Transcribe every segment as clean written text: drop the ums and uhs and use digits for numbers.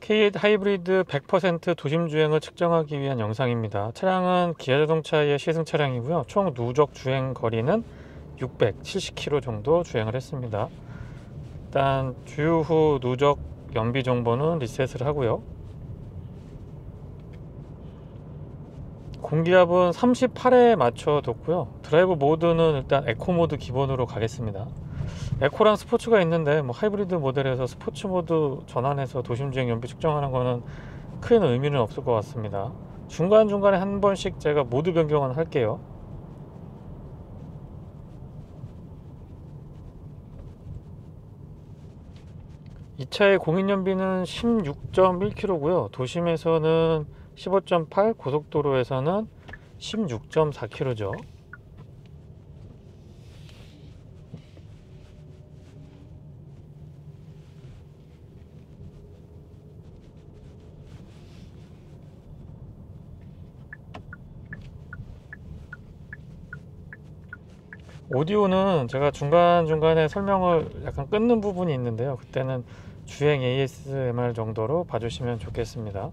K8 하이브리드 100% 도심 주행을 측정하기 위한 영상입니다. 차량은 기아자동차의 시승 차량이고요. 총 누적 주행 거리는 670km 정도 주행을 했습니다. 일단 주유 후 누적 연비 정보는 리셋을 하고요. 공기압은 38에 맞춰 뒀고요. 드라이브 모드는 일단 에코 모드 기본으로 가겠습니다. 에코랑 스포츠가 있는데 하이브리드 모델에서 스포츠 모드 전환해서 도심주행 연비 측정하는 거는 큰 의미는 없을 것 같습니다. 중간중간에 한 번씩 제가 모드 변경은 할게요. 이 차의 공인연비는 16.1km고요 도심에서는 15.8, 고속도로에서는 16.4km죠 오디오는 제가 중간중간에 설명을 약간 끊는 부분이 있는데요, 그때는 주행 ASMR 정도로 봐주시면 좋겠습니다.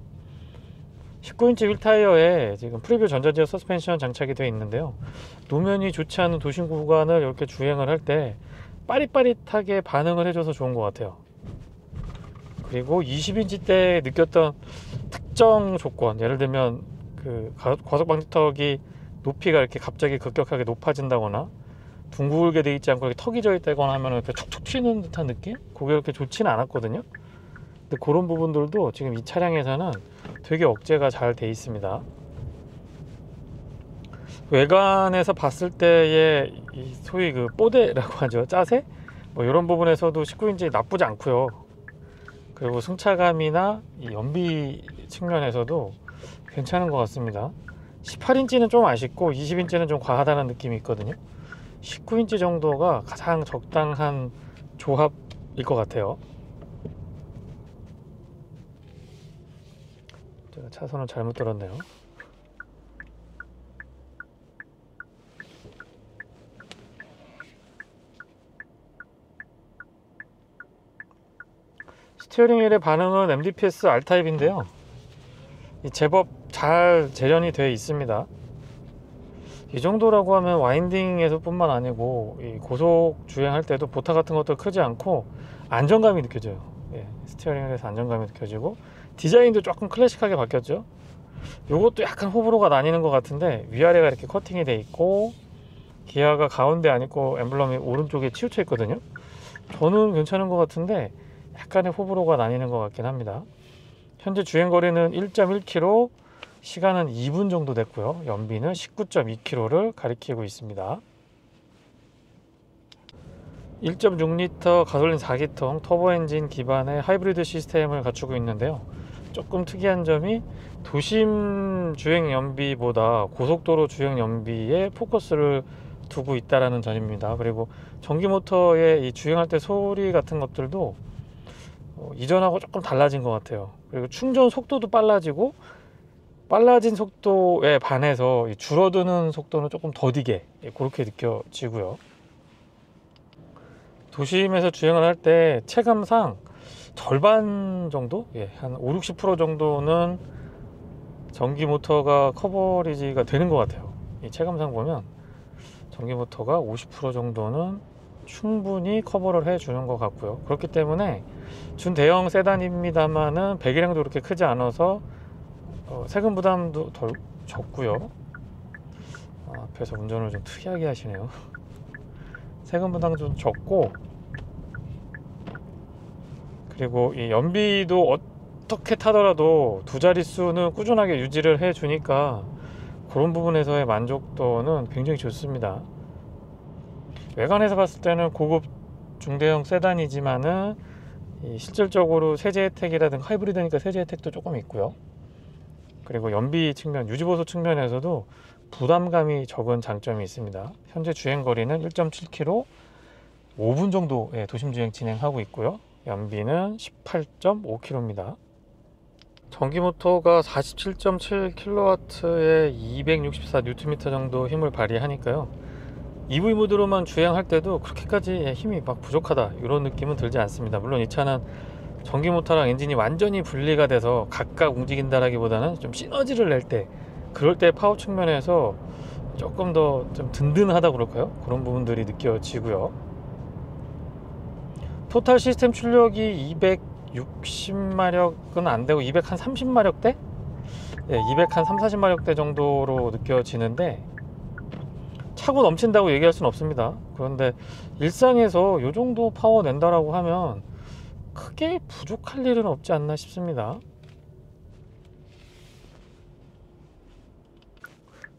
19인치 휠타이어에 지금 프리뷰 전자제어 서스펜션 장착이 되어 있는데요, 노면이 좋지 않은 도심 구간을 이렇게 주행을 할 때 빠릿빠릿하게 반응을 해줘서 좋은 것 같아요. 그리고 20인치 때 느꼈던 특정 조건, 예를 들면 그 과속 방지턱이 높이가 이렇게 갑자기 급격하게 높아진다거나 둥글게 돼 있지 않고 이렇게 턱이 져 있다거나 하면 이렇게 툭툭 튀는 듯한 느낌? 그게 그렇게 좋지는 않았거든요. 근데 그런 부분들도 지금 이 차량에서는 되게 억제가 잘 돼 있습니다. 외관에서 봤을 때의 이 소위 그 뽀대라고 하죠, 짜세? 이런 부분에서도 19인치 나쁘지 않고요. 그리고 승차감이나 이 연비 측면에서도 괜찮은 것 같습니다. 18인치는 좀 아쉽고 20인치는 좀 과하다는 느낌이 있거든요. 19인치 정도가 가장 적당한 조합일 것 같아요. 제가 차선을 잘못 들었네요. 스티어링 휠의 반응은 MDPS R타입인데요, 제법 잘 재련이 되어 있습니다. 이 정도라고 하면 와인딩에서 뿐만 아니고 이 고속 주행할 때도 보타 같은 것도 크지 않고 안정감이 느껴져요. 스티어링에서 안정감이 느껴지고 디자인도 조금 클래식하게 바뀌었죠. 요것도 약간 호불호가 나뉘는 것 같은데, 위아래가 이렇게 커팅이 돼 있고 기아가 가운데 안 있고 엠블럼이 오른쪽에 치우쳐 있거든요. 저는 괜찮은 것 같은데 약간의 호불호가 나뉘는 것 같긴 합니다. 현재 주행거리는 1.1km, 시간은 2분 정도 됐고요. 연비는 19.2km를 가리키고 있습니다. 1.6L 가솔린 4기통 터보 엔진 기반의 하이브리드 시스템을 갖추고 있는데요, 조금 특이한 점이 도심 주행 연비보다 고속도로 주행 연비에 포커스를 두고 있다는 점입니다. 그리고 전기 모터의 이 주행할 때 소리 같은 것들도 이전하고 조금 달라진 것 같아요. 그리고 충전 속도도 빨라지고, 빨라진 속도에 반해서 줄어드는 속도는 조금 더디게 그렇게 느껴지고요. 도심에서 주행을 할 때 체감상 절반 정도? 한 5-60% 정도는 전기 모터가 커버리지가 되는 것 같아요. 이 체감상 보면 전기 모터가 50% 정도는 충분히 커버를 해주는 것 같고요. 그렇기 때문에 준대형 세단입니다만은 배기량도 그렇게 크지 않아서 세금 부담도 덜 적고요. 앞에서 운전을 좀 특이하게 하시네요. 세금 부담 좀 적고, 그리고 이 연비도 어떻게 타더라도 두 자릿수는 꾸준하게 유지를 해 주니까 그런 부분에서의 만족도는 굉장히 좋습니다. 외관에서 봤을 때는 고급 중대형 세단이지만은 실질적으로 세제 혜택이라든가 하이브리드니까 세제 혜택도 조금 있고요. 그리고 연비 측면, 유지보수 측면에서도 부담감이 적은 장점이 있습니다. 현재 주행거리는 1.7km, 5분 정도 도심 주행 진행하고 있고요. 연비는 18.5km입니다. 전기 모터가 47.7kW에 264Nm 정도 힘을 발휘하니까요, EV 모드로만 주행할 때도 그렇게까지 힘이 막 부족하다 이런 느낌은 들지 않습니다. 물론 이 차는 전기 모터랑 엔진이 완전히 분리가 돼서 각각 움직인다라기보다는 좀 시너지를 낼 때, 그럴 때 파워 측면에서 조금 더 좀 든든하다 그럴까요? 그런 부분들이 느껴지고요. 토탈 시스템 출력이 260마력은 안 되고 230마력대? 예, 230-40마력대 정도로 느껴지는데 차고 넘친다고 얘기할 수는 없습니다. 그런데 일상에서 이 정도 파워 낸다라고 하면 크게 부족할 일은 없지 않나 싶습니다.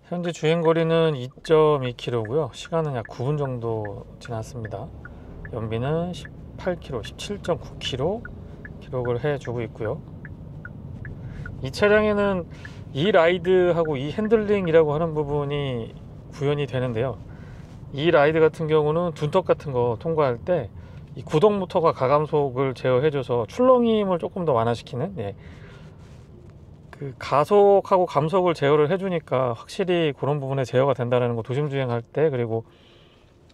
현재 주행거리는 2.2km고요. 시간은 약 9분 정도 지났습니다. 연비는 18km, 17.9km 기록을 해주고 있고요. 이 차량에는 이 라이드하고 이 핸들링이라고 하는 부분이 구현이 되는데요. 이 라이드 같은 경우는 둔턱 같은 거 통과할 때 이 구동 모터가 가감속을 제어해줘서 출렁임을 조금 더 완화시키는, 예, 그 가속하고 감속을 제어를 해주니까 확실히 그런 부분에 제어가 된다는 거, 도심 주행할 때, 그리고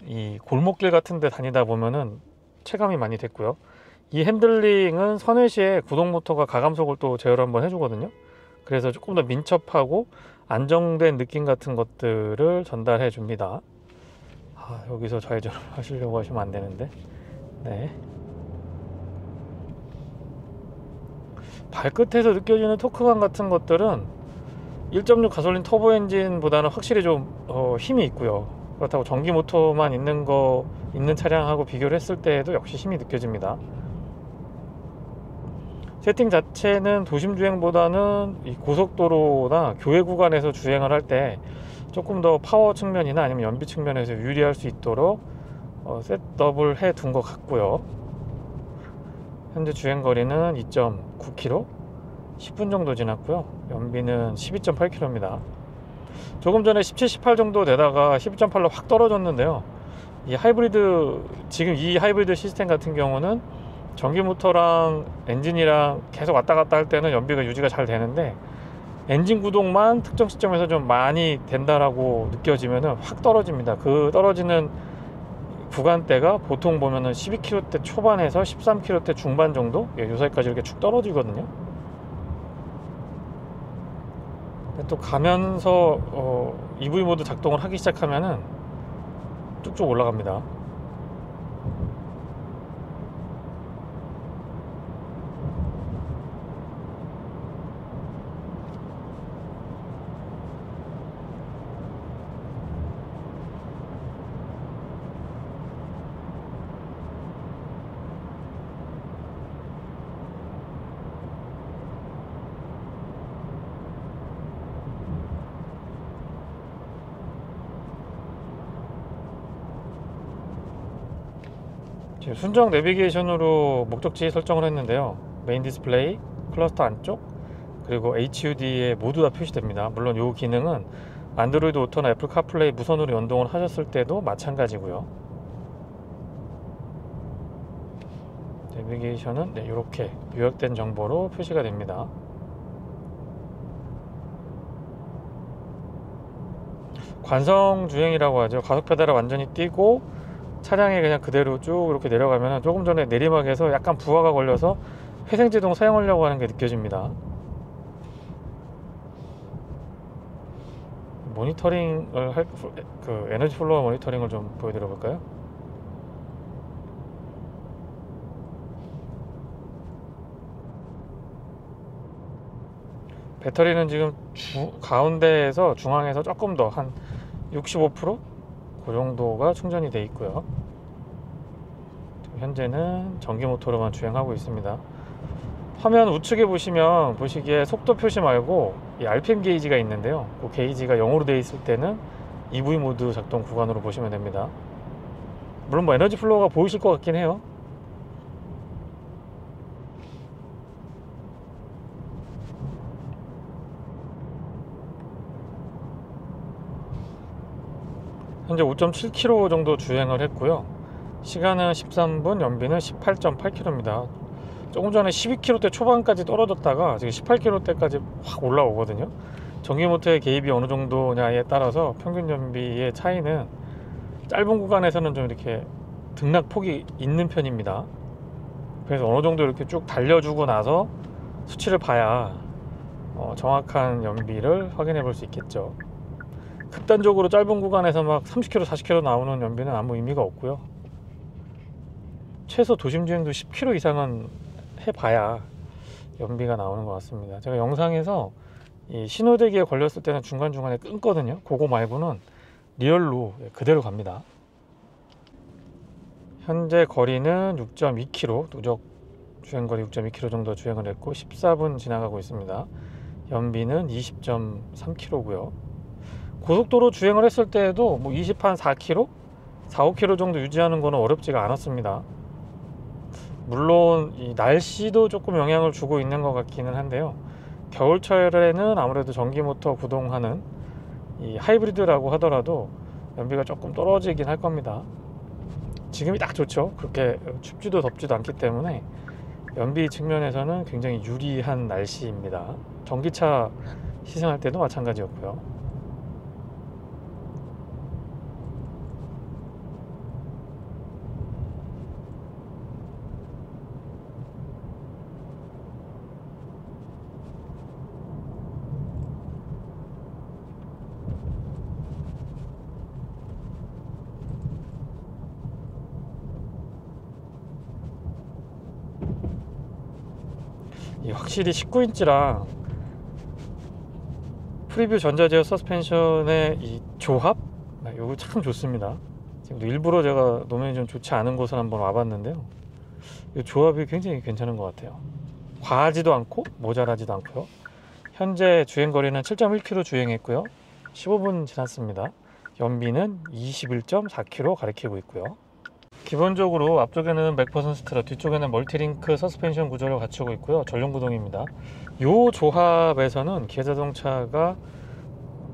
이 골목길 같은 데 다니다 보면은 체감이 많이 됐고요. 이 핸들링은 선회시에 구동 모터가 가감속을 또 제어를 한번 해주거든요. 그래서 조금 더 민첩하고 안정된 느낌 같은 것들을 전달해 줍니다. 여기서 좌회전을 하시려고 하시면 안 되는데, 네. 발끝에서 느껴지는 토크감 같은 것들은 1.6 가솔린 터보 엔진보다는 확실히 좀 힘이 있고요. 그렇다고 전기 모터만 있는 차량하고 비교를 했을 때에도 역시 힘이 느껴집니다. 세팅 자체는 도심 주행보다는 이 고속도로나 교외 구간에서 주행을 할 때 조금 더 파워 측면이나 아니면 연비 측면에서 유리할 수 있도록 셋업을 해 둔 것 같고요. 현재 주행거리는 2.9km, 10분 정도 지났고요. 연비는 12.8km입니다. 조금 전에 17, 18 정도 되다가 12.8로 확 떨어졌는데요. 지금 이 하이브리드 시스템 같은 경우는 전기 모터랑 엔진이랑 계속 왔다 갔다 할 때는 연비가 유지가 잘 되는데, 엔진 구동만 특정 시점에서 좀 많이 된다라고 느껴지면은 확 떨어집니다. 그 떨어지는 구간대가 보통 보면은 12km대 초반에서 13km대 중반 정도, 예, 요사이까지 이렇게 축 떨어지거든요. 근데 또 가면서 EV 모드 작동을 하기 시작하면은 쭉쭉 올라갑니다. 지금 순정 내비게이션으로 목적지 설정을 했는데요. 메인 디스플레이, 클러스터 안쪽, 그리고 HUD에 모두 다 표시됩니다. 물론 이 기능은 안드로이드 오토나 애플 카플레이 무선으로 연동을 하셨을 때도 마찬가지고요. 내비게이션은 이렇게 요약된 정보로 표시가 됩니다. 관성 주행이라고 하죠. 가속 페달을 완전히 띄고 차량에 그냥 그대로 쭉 이렇게 내려가면 조금 전에 내리막에서 약간 부하가 걸려서 회생제동 사용하려고 하는 게 느껴집니다. 모니터링을 그 에너지 플로어 모니터링을 좀 보여드려 볼까요? 배터리는 지금 가운데에서 중앙에서 조금 더 한 65%? 그 정도가 충전이 돼 있고요. 현재는 전기 모터로만 주행하고 있습니다. 화면 우측에 보시기에 속도 표시 말고 이 RPM 게이지가 있는데요. 그 게이지가 0으로 되어 있을 때는 EV 모드 작동 구간으로 보시면 됩니다. 물론 에너지 플로우가 보이실 것 같긴 해요. 현재 5.7km 정도 주행을 했고요. 시간은 13분, 연비는 18.8km입니다. 조금 전에 12km대 초반까지 떨어졌다가 지금 18km대까지 확 올라오거든요. 전기 모터의 개입이 어느 정도냐에 따라서 평균 연비의 차이는 짧은 구간에서는 좀 이렇게 등락폭이 있는 편입니다. 그래서 어느 정도 이렇게 쭉 달려주고 나서 수치를 봐야 정확한 연비를 확인해 볼 수 있겠죠. 극단적으로 짧은 구간에서 막 30km 40km 나오는 연비는 아무 의미가 없고요. 최소 도심 주행도 10km 이상은 해봐야 연비가 나오는 것 같습니다. 제가 영상에서 이 신호대기에 걸렸을 때는 중간중간에 끊거든요. 그거 말고는 리얼로 그대로 갑니다. 현재 거리는 6.2km, 누적 주행거리 6.2km 정도 주행을 했고 14분 지나가고 있습니다. 연비는 20.3km고요. 고속도로 주행을 했을 때에도 뭐 20한 4km, 4, 5km 정도 유지하는 거는 어렵지가 않았습니다. 물론 이 날씨도 조금 영향을 주고 있는 것 같기는 한데요. 겨울철에는 아무래도 전기 모터 구동하는 이 하이브리드라고 하더라도 연비가 조금 떨어지긴 할 겁니다. 지금이 딱 좋죠. 그렇게 춥지도 덥지도 않기 때문에 연비 측면에서는 굉장히 유리한 날씨입니다. 전기차 시승할 때도 마찬가지였고요. 확실히 19인치랑 프리뷰 전자제어 서스펜션의 이 조합, 이거 참 좋습니다. 지금도 일부러 제가 노면이 좀 좋지 않은 곳을 한번 와봤는데요. 이 조합이 굉장히 괜찮은 것 같아요. 과하지도 않고 모자라지도 않고요. 현재 주행거리는 7.1km 주행했고요. 15분 지났습니다. 연비는 21.4km 가리키고 있고요. 기본적으로 앞쪽에는 맥퍼슨 스트러, 뒤쪽에는 멀티링크 서스펜션 구조를 갖추고 있고요. 전륜 구동입니다. 이 조합에서는 기아자동차가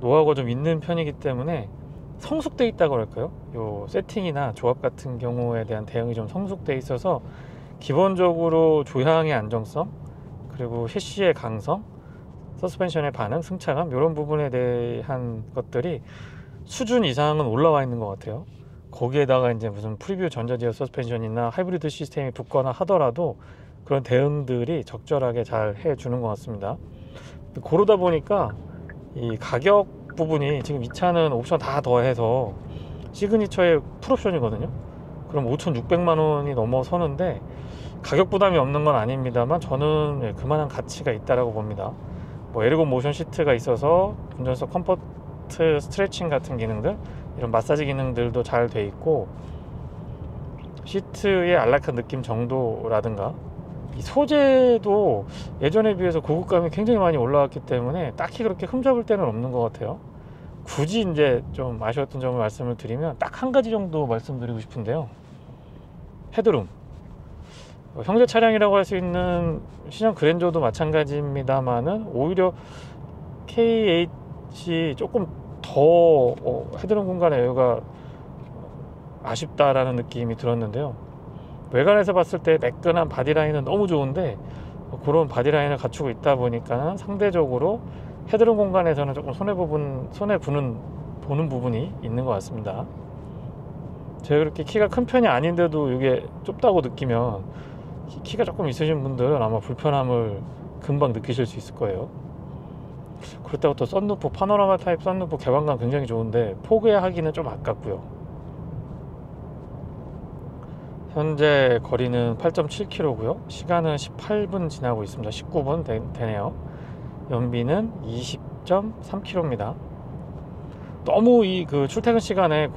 노하우가 좀 있는 편이기 때문에 성숙돼 있다고 할까요? 요 세팅이나 조합 같은 경우에 대한 대응이 좀 성숙돼 있어서 기본적으로 조향의 안정성, 그리고 셰시의 강성, 서스펜션의 반응, 승차감 이런 부분에 대한 것들이 수준 이상은 올라와 있는 것 같아요. 거기에다가 이제 무슨 프리뷰 전자제어 서스펜션이나 하이브리드 시스템이 붙거나 하더라도 그런 대응들이 적절하게 잘 해주는 것 같습니다. 그러다 보니까 이 가격 부분이 지금 이 차는 옵션 다 더해서 시그니처의 풀옵션이거든요. 그럼 5,600만 원이 넘어서는데 가격 부담이 없는 건 아닙니다만 저는 그만한 가치가 있다라고 봅니다. 뭐 에르고 모션 시트가 있어서 운전석 컴포트 스트레칭 같은 기능들, 이런 마사지 기능들도 잘 돼 있고, 시트의 안락한 느낌 정도라든가 이 소재도 예전에 비해서 고급감이 굉장히 많이 올라왔기 때문에 딱히 그렇게 흠잡을 데는 없는 것 같아요. 굳이 이제 좀 아쉬웠던 점을 말씀을 드리면 딱 한 가지 정도 말씀드리고 싶은데요. 헤드룸, 형제 차량이라고 할 수 있는 신형 그랜저도 마찬가지입니다만은 오히려 K8이 조금 더 헤드룸 공간의 여유가 아쉽다라는 느낌이 들었는데요. 외관에서 봤을 때 매끈한 바디라인은 너무 좋은데 그런 바디라인을 갖추고 있다 보니까 상대적으로 헤드룸 공간에서는 조금 보는 부분이 있는 것 같습니다. 제가 그렇게 키가 큰 편이 아닌데도 이게 좁다고 느끼면 키가 조금 있으신 분들은 아마 불편함을 금방 느끼실 수 있을 거예요. 그렇다고 또 썬루프, 파노라마 타입 썬루프 개방감 굉장히 좋은데 포기하기는 좀 아깝고요. 현재 거리는 8.7km고요. 시간은 18분 지나고 있습니다. 19분 되네요. 연비는 20.3km입니다. 너무 이 그 출퇴근 시간에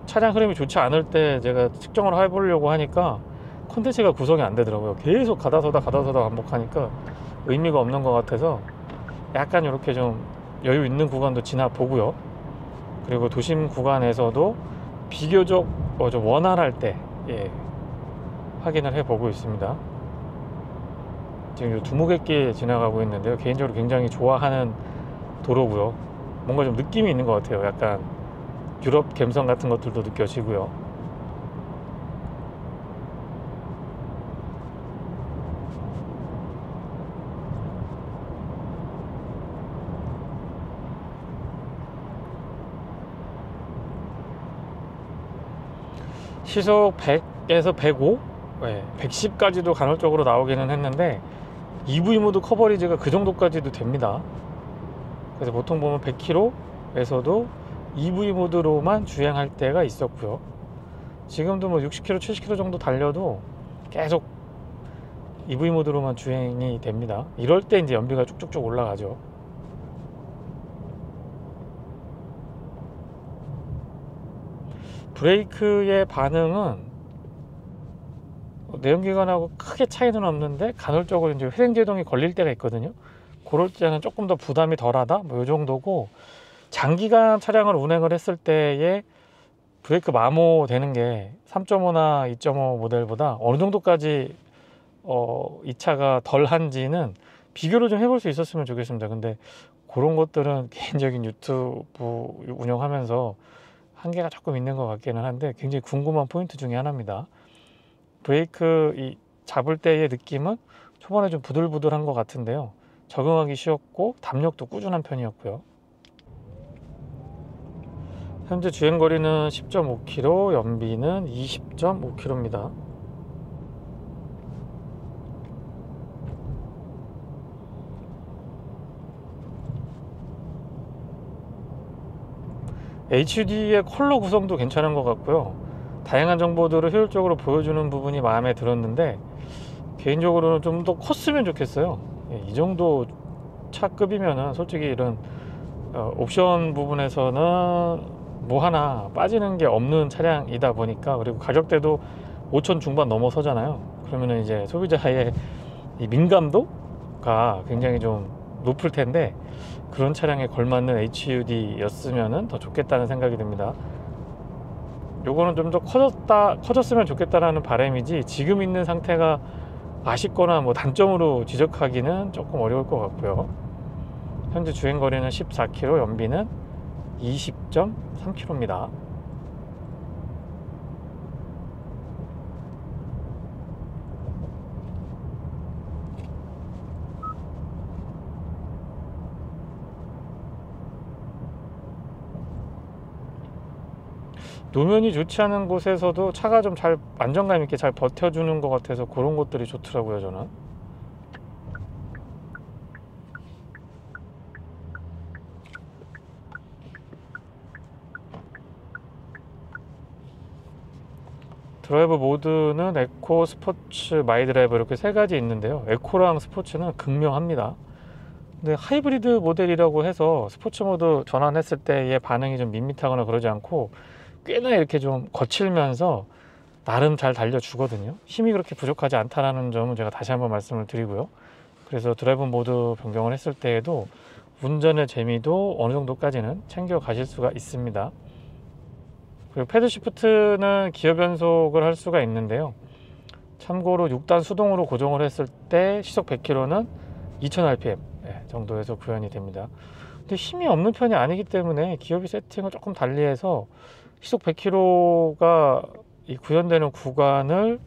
차량 흐름이 좋지 않을 때 제가 측정을 해보려고 하니까 콘텐츠가 구성이 안 되더라고요. 계속 가다서다 반복하니까 의미가 없는 것 같아서 약간 이렇게 좀 여유 있는 구간도 지나 보고요. 그리고 도심 구간에서도 비교적 좀 원활할 때 확인을 해 보고 있습니다. 지금 이 두무갯길 지나가고 있는데요. 개인적으로 굉장히 좋아하는 도로고요. 뭔가 좀 느낌이 있는 것 같아요. 약간 유럽 감성 같은 것들도 느껴지고요. 시속 100에서 105 110까지도 간헐적으로 나오기는 했는데 EV 모드 커버리지가 그 정도까지도 됩니다. 그래서 보통 보면 100km에서도 EV 모드로만 주행할 때가 있었고요. 지금도 뭐 60km, 70km 정도 달려도 계속 EV 모드로만 주행이 됩니다. 이럴 때 이제 연비가 쭉쭉쭉 올라가죠. 브레이크의 반응은 내연기관하고 크게 차이는 없는데 간헐적으로 이제 회생제동이 걸릴 때가 있거든요. 그럴 때는 조금 더 부담이 덜하다 뭐 이 정도고, 장기간 차량을 운행을 했을 때의 브레이크 마모 되는 게 3.5나 2.5 모델보다 어느 정도까지 이 차가 덜한지는 비교를 좀 해볼 수 있었으면 좋겠습니다. 근데 그런 것들은 개인적인 유튜브 운영하면서 한계가 조금 있는 것 같기는 한데 굉장히 궁금한 포인트 중에 하나입니다. 브레이크 이 잡을 때의 느낌은 초반에 좀 부들부들한 것 같은데요, 적응하기 쉬웠고 담력도 꾸준한 편이었고요. 현재 주행거리는 10.5km, 연비는 20.5km입니다. HUD의 컬러 구성도 괜찮은 것 같고요. 다양한 정보들을 효율적으로 보여주는 부분이 마음에 들었는데 개인적으로는 좀 더 컸으면 좋겠어요. 이 정도 차급이면은 솔직히 이런 옵션 부분에서는 뭐 하나 빠지는 게 없는 차량이다 보니까, 그리고 가격대도 5천 중반 넘어서잖아요. 그러면은 이제 소비자의 이 민감도가 굉장히 좀 높을 텐데 그런 차량에 걸맞는 HUD였으면 더 좋겠다는 생각이 듭니다. 요거는 좀 더 커졌으면 좋겠다라는 바람이지 지금 있는 상태가 아쉽거나 뭐 단점으로 지적하기는 조금 어려울 것 같고요. 현재 주행거리는 14km, 연비는 20.3km입니다. 노면이 좋지 않은 곳에서도 차가 좀 잘 안정감 있게 잘 버텨주는 것 같아서 그런 것들이 좋더라고요, 저는. 드라이브 모드는 에코, 스포츠, 마이 드라이브 이렇게 세 가지 있는데요, 에코랑 스포츠는 극명합니다. 근데 하이브리드 모델이라고 해서 스포츠 모드 전환했을 때의 반응이 좀 밋밋하거나 그러지 않고 꽤나 이렇게 좀 거칠면서 나름 잘 달려주거든요. 힘이 그렇게 부족하지 않다는 점은 제가 다시 한번 말씀을 드리고요. 그래서 드라이브 모드 변경을 했을 때에도 운전의 재미도 어느 정도까지는 챙겨 가실 수가 있습니다. 그리고 패드 시프트는 기어 변속을 할 수가 있는데요, 참고로 6단 수동으로 고정을 했을 때 시속 100km는 2000rpm 정도에서 구현이 됩니다. 근데 힘이 없는 편이 아니기 때문에 기어비 세팅을 조금 달리해서 시속 100km가 구현되는 구간을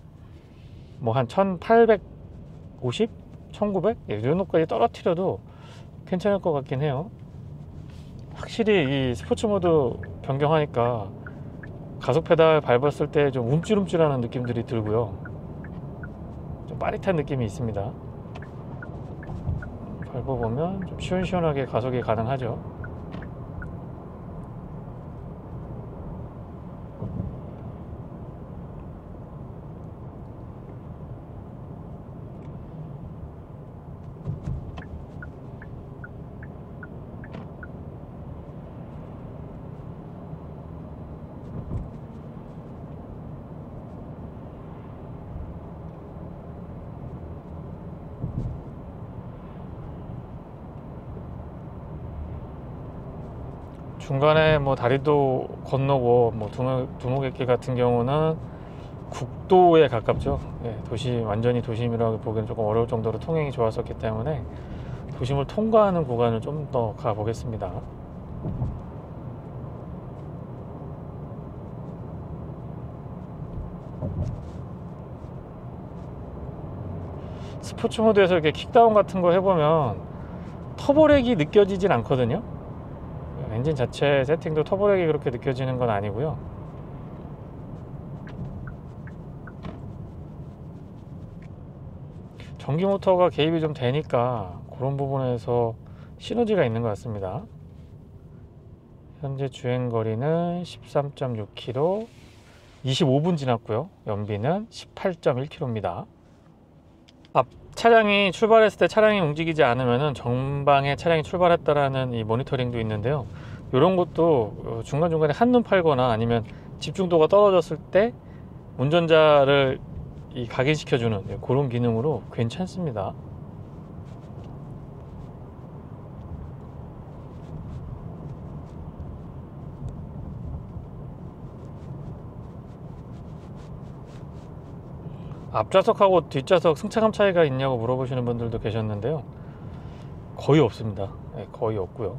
뭐 한 1850, 1900 이 정도까지 떨어뜨려도 괜찮을 것 같긴 해요. 확실히 이 스포츠 모드 변경하니까 가속 페달 밟았을 때 좀 움찔움찔하는 느낌들이 들고요, 좀 빠릿한 느낌이 있습니다. 밟아보면 좀 시원시원하게 가속이 가능하죠. 중간에 뭐 다리도 건너고 뭐 두모개길 같은 경우는 국도에 가깝죠. 완전히 도심이라고 보기엔 조금 어려울 정도로 통행이 좋았었기 때문에 도심을 통과하는 구간을 좀 더 가보겠습니다. 스포츠 모드에서 이렇게 킥다운 같은 거 해보면 터보렉이 느껴지진 않거든요. 엔진 자체 세팅도 터보렉이 그렇게 느껴지는 건 아니고요. 전기 모터가 개입이 좀 되니까 그런 부분에서 시너지가 있는 것 같습니다. 현재 주행거리는 13.6km, 25분 지났고요. 연비는 18.1km입니다. 앞 차량이 출발했을 때 차량이 움직이지 않으면 전방에 차량이 출발했다라는 이 모니터링도 있는데요. 이런 것도 중간중간에 한눈 팔거나 아니면 집중도가 떨어졌을 때 운전자를 각인시켜주는 그런 기능으로 괜찮습니다. 앞좌석하고 뒷좌석 승차감 차이가 있냐고 물어보시는 분들도 계셨는데요. 거의 없습니다. 네, 거의 없고요.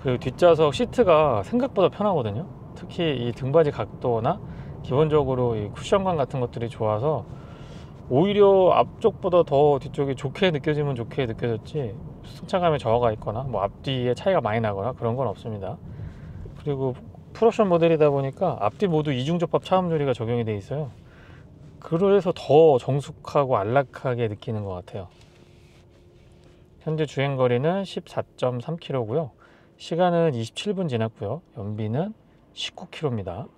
그리고 뒷좌석 시트가 생각보다 편하거든요. 특히 이 등받이 각도나 기본적으로 이 쿠션감 같은 것들이 좋아서 오히려 앞쪽보다 더 뒤쪽이 좋게 느껴지면 좋게 느껴졌지 승차감에 저하가 있거나 뭐 앞뒤에 차이가 많이 나거나 그런 건 없습니다. 그리고 풀옵션 모델이다 보니까 앞뒤 모두 이중접합 차음 유리가 적용이 되어 있어요. 그래서 더 정숙하고 안락하게 느끼는 것 같아요. 현재 주행거리는 14.3km고요. 시간은 27분 지났고요. 연비는 19km입니다.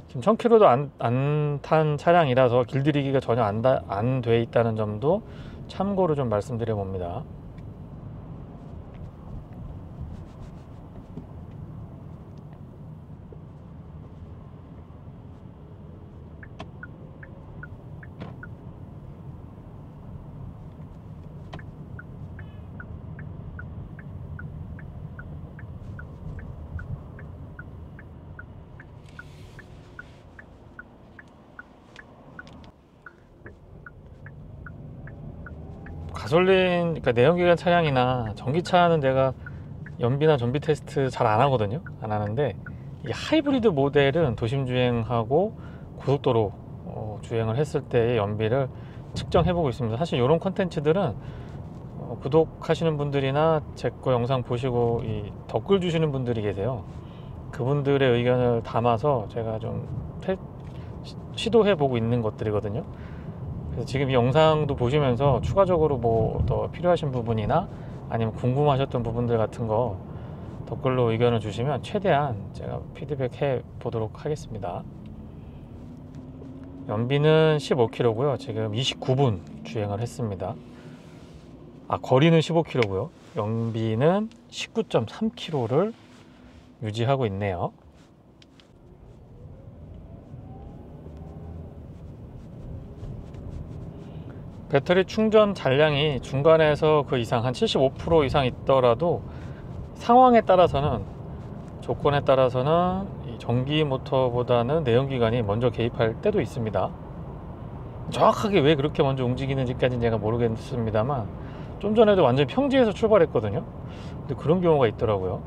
지금 1000km도 안 탄 차량이라서 길들이기가 전혀 안 돼 있다는 점도 참고로 좀 말씀드려 봅니다. 가솔린, 그러니까 내연기관 차량이나 전기차는 제가 연비나 전비 테스트 잘 안 하거든요. 안 하는데 이 하이브리드 모델은 도심 주행하고 고속도로 주행을 했을 때의 연비를 측정해 보고 있습니다. 사실 이런 컨텐츠들은 구독하시는 분들이나 제 거 영상 보시고 이 댓글 주시는 분들이 계세요. 그분들의 의견을 담아서 제가 좀 시도해 보고 있는 것들이거든요. 그래서 지금 이 영상도 보시면서 추가적으로 뭐 더 필요하신 부분이나 아니면 궁금하셨던 부분들 같은 거 댓글로 의견을 주시면 최대한 제가 피드백해 보도록 하겠습니다. 연비는 15km고요. 지금 29분 주행을 했습니다. 거리는 15km고요. 연비는 19.3km를 유지하고 있네요. 배터리 충전 잔량이 중간에서 그 이상 한 75% 이상 있더라도 상황에 따라서는, 조건에 따라서는 이 전기 모터보다는 내연기관이 먼저 개입할 때도 있습니다. 정확하게 왜 그렇게 먼저 움직이는지까지는 제가 모르겠습니다만 좀 전에도 완전 평지에서 출발했거든요. 근데 그런 경우가 있더라고요.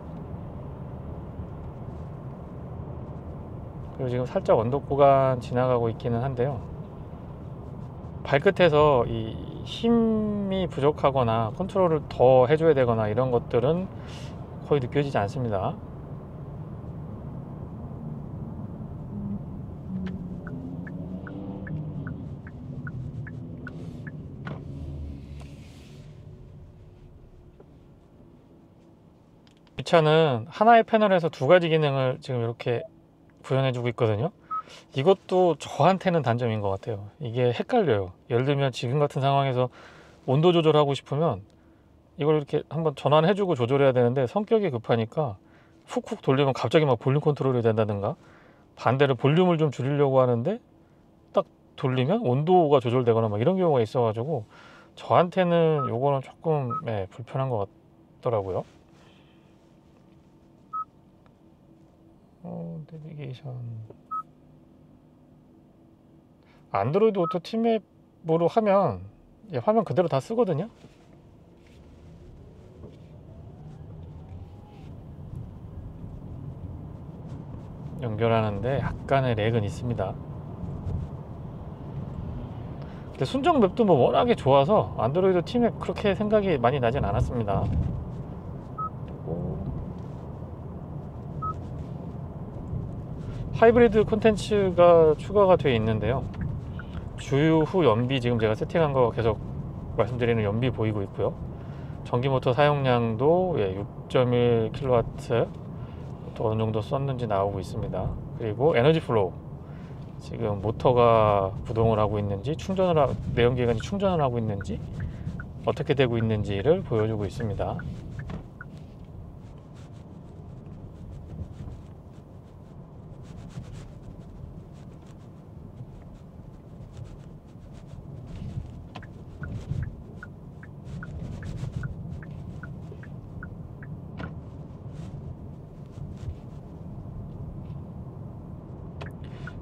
그리고 지금 살짝 언덕 구간 지나가고 있기는 한데요. 발끝에서 이 힘이 부족하거나 컨트롤을 더 해줘야 되거나 이런 것들은 거의 느껴지지 않습니다. 이 차는 하나의 패널에서 두 가지 기능을 지금 이렇게 구현해주고 있거든요. 이것도 저한테는 단점인 것 같아요. 이게 헷갈려요. 예를 들면 지금 같은 상황에서 온도 조절하고 싶으면 이걸 이렇게 한번 전환해주고 조절해야 되는데 성격이 급하니까 훅훅 돌리면 갑자기 막 볼륨 컨트롤이 된다든가, 반대로 볼륨을 좀 줄이려고 하는데 딱 돌리면 온도가 조절되거나 막 이런 경우가 있어가지고 저한테는 요거는 조금 불편한 것 같더라고요. 내비게이션, 안드로이드 오토 팀앱으로 하면 화면 그대로 다 쓰거든요. 연결하는데 약간의 렉은 있습니다. 근데 순정 맵도 뭐 워낙에 좋아서 안드로이드 팀앱 그렇게 생각이 많이 나진 않았습니다. 하이브리드 콘텐츠가 추가가 되어 있는데요. 주유 후 연비 지금 제가 세팅한 거 계속 말씀드리는 연비 보이고 있고요. 전기 모터 사용량도 6.1kW 또 어느 정도 썼는지 나오고 있습니다. 그리고 에너지 플로우, 지금 모터가 구동을 하고 있는지 내연기관이 충전을 하고 있는지 어떻게 되고 있는지를 보여주고 있습니다.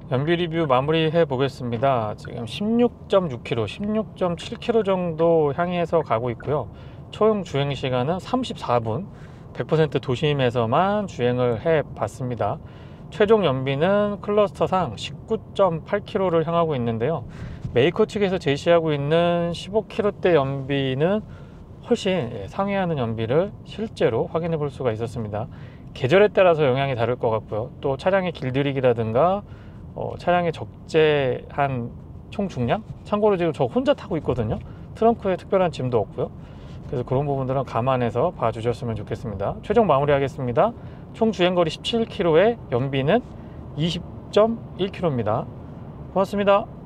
연비 리뷰 마무리해 보겠습니다. 지금 16.6km, 16.7km 정도 향해서 가고 있고요. 초용 주행 시간은 34분, 100% 도심에서만 주행을 해 봤습니다. 최종 연비는 클러스터상 19.8km를 향하고 있는데요. 메이커 측에서 제시하고 있는 15km대 연비는 훨씬 상회하는 연비를 실제로 확인해 볼 수가 있었습니다. 계절에 따라서 영향이 다를 것 같고요. 또 차량의 길들이기라든가 차량의 적재한 총 중량? 참고로 지금 저 혼자 타고 있거든요. 트렁크에 특별한 짐도 없고요. 그래서 그런 부분들은 감안해서 봐주셨으면 좋겠습니다. 최종 마무리하겠습니다. 총 주행거리 17km에 연비는 20.1km입니다. 고맙습니다.